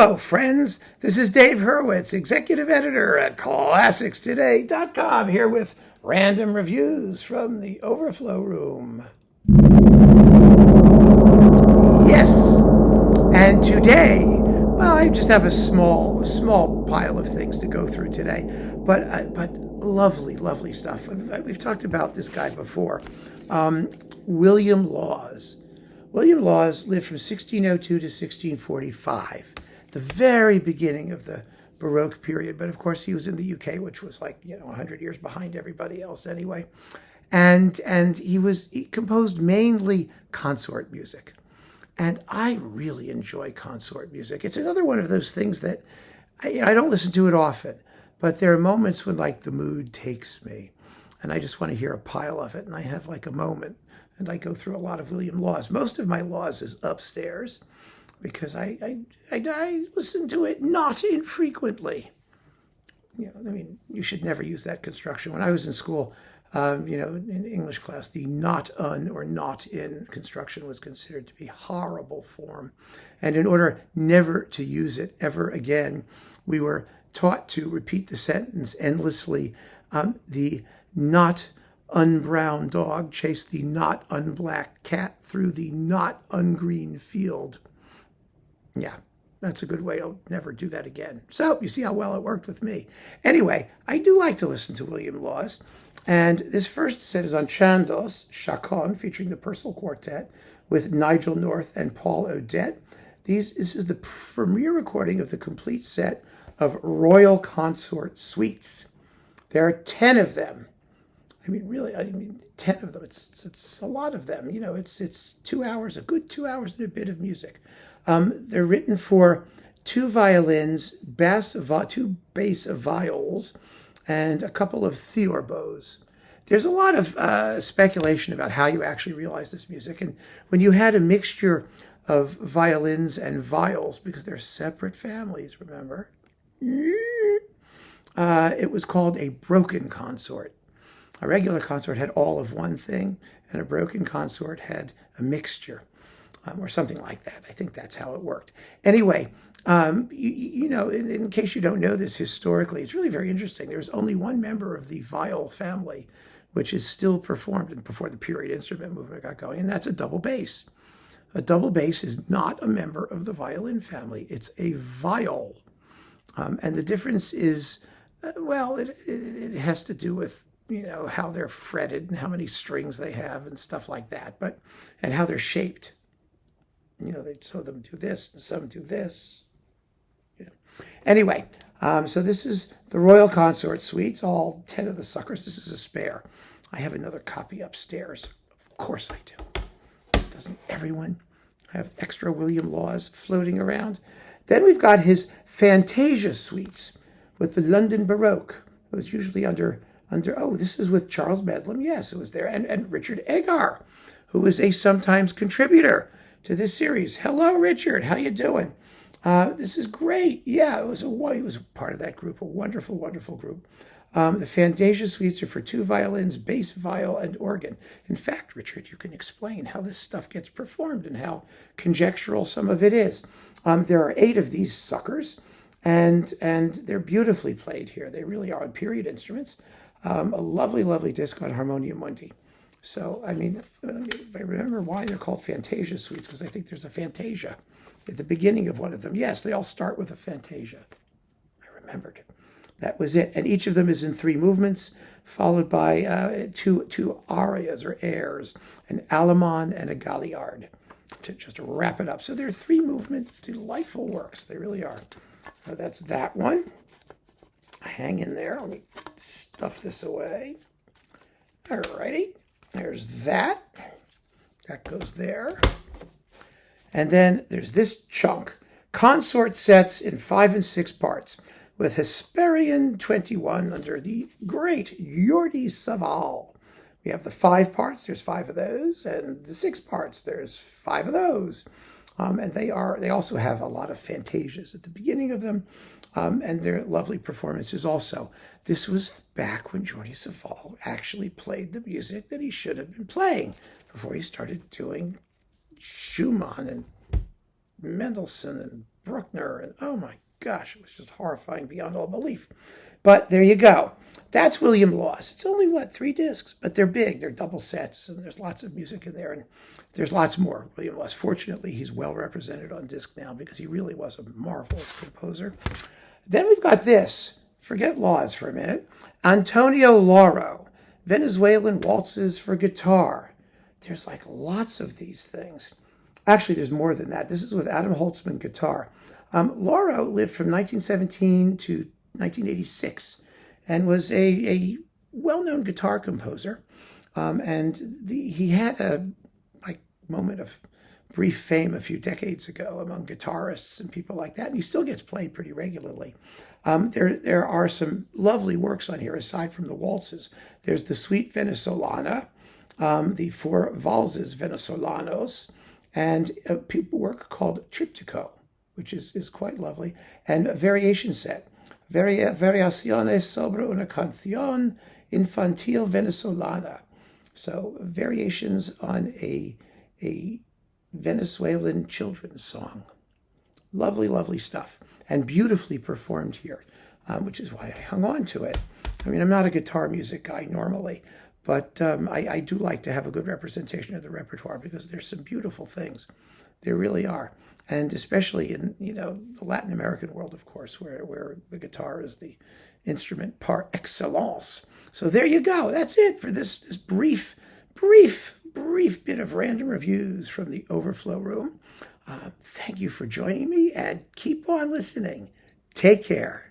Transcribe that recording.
Hello, friends. This is Dave Hurwitz, executive editor at ClassicsToday.com, here with random reviews from the Overflow Room. Yes, and today, well, I just have a small pile of things to go through today, but lovely stuff. We've talked about this guy before, William Laws. William Laws lived from 1602 to 1645, the very beginning of the Baroque period. But of course, he was in the UK, which was 100 years behind everybody else anyway. And he composed mainly consort music. And I really enjoy consort music. It's another one of those things that I don't listen to it often, but there are moments when the mood takes me and I just want to hear a pile of it. And I have a moment. And I go through a lot of William Laws. Most of my Laws is upstairs because I listen to it not infrequently. You should never use that construction. When I was in school, in English class, the not or not in construction was considered to be horrible form. And in order never to use it ever again, we were taught to repeat the sentence endlessly. The not unbrown dog chased the not unblack cat through the not ungreen field. Yeah, that's a good way to never do that again. So you see how well it worked with me. Anyway, I do like to listen to William Laws. And this first set is on Chandos, Chacon, featuring the Purcell Quartet with Nigel North and Paul Odette. This is the premiere recording of the complete set of Royal Consort Suites. There are 10 of them. 10 of them. It's a lot of them. It's 2 hours, a good 2 hours and a bit of music. They're written for 2 violins, two bass viols, and a couple of theorbos. There's a lot of speculation about how you actually realize this music. And when you had a mixture of violins and viols, because they're separate families, remember, it was called a broken consort. A regular consort had all of one thing, and a broken consort had a mixture, or something like that. I think that's how it worked. Anyway, in case you don't know this historically, it's really very interesting. There's only one member of the viol family which is still performed before the period instrument movement got going, and that's a double bass. A double bass is not a member of the violin family. It's a viol. And the difference is, it has to do with how they're fretted and how many strings they have and stuff like that, and how they're shaped. Some of them do this and some do this. Anyway, so this is the Royal Consort Suites, all 10 of the suckers. This is a spare. I have another copy upstairs. Of course I do. Doesn't everyone have extra William Laws floating around? Then we've got his Fantasia Suites with the London Baroque. It was usually this is with Charles Medlam. Yes, it was there. And Richard Egar, who is a sometimes contributor to this series. Hello, Richard. How you doing? This is great. Yeah, he was part of that group, a wonderful group. The Fantasia Suites are for 2 violins, bass, viol, and organ. In fact, Richard, you can explain how this stuff gets performed and how conjectural some of it is. There are 8 of these suckers, and they're beautifully played here. They really are on period instruments. A lovely disc on Harmonia Mundi. So, I remember why they're called Fantasia Suites, because I think there's a Fantasia at the beginning of one of them. Yes, they all start with a Fantasia. I remembered. That was it. And each of them is in 3 movements, followed by two arias or airs, an allemande and a galliard, to just wrap it up. So they're 3 movement, delightful works. They really are. So that's that one. Hang in there. Let me stuff this away. All righty. There's that. That goes there. And then there's this chunk. Consort sets in 5 and 6 parts with Hesperian 21 under the great Jordi Savall. We have the 5 parts, there's 5 of those, and the 6 parts, there's 5 of those. And they also have a lot of fantasias at the beginning of them, and they're lovely performances also. This was back when Jordi Savall actually played the music that he should have been playing before he started doing Schumann and Mendelssohn and Bruckner, and oh my gosh, it was just horrifying beyond all belief. But there you go. That's William Laws. It's only, what, 3 discs? But they're big. They're double sets, and there's lots of music in there. And there's lots more William Laws. Fortunately, he's well represented on disc now because he really was a marvelous composer. Then we've got this. Forget Laws for a minute. Antonio Lauro, Venezuelan Waltzes for Guitar. There's like lots of these things. Actually, there's more than that. This is with Adam Holtzman guitar. Lauro lived from 1917 to 1986 and was a well-known guitar composer. He had a moment of brief fame a few decades ago among guitarists and people like that, and he still gets played pretty regularly. There are some lovely works on here aside from the waltzes. There's the Suite Venezolana, the 4 valses venezolanos, and a work called Triptico, which is quite lovely, and a variation set, Variaciones sobre una canción infantil venezolana. So variations on a Venezuelan children's song. Lovely, lovely stuff, and beautifully performed here, which is why I hung on to it. I mean, I'm not a guitar music guy normally, but I do like to have a good representation of the repertoire because there's some beautiful things. There really are. And especially in, the Latin American world, of course, where the guitar is the instrument par excellence. So there you go. That's it for this brief bit of random reviews from the Overflow Room. Thank you for joining me, and keep on listening. Take care.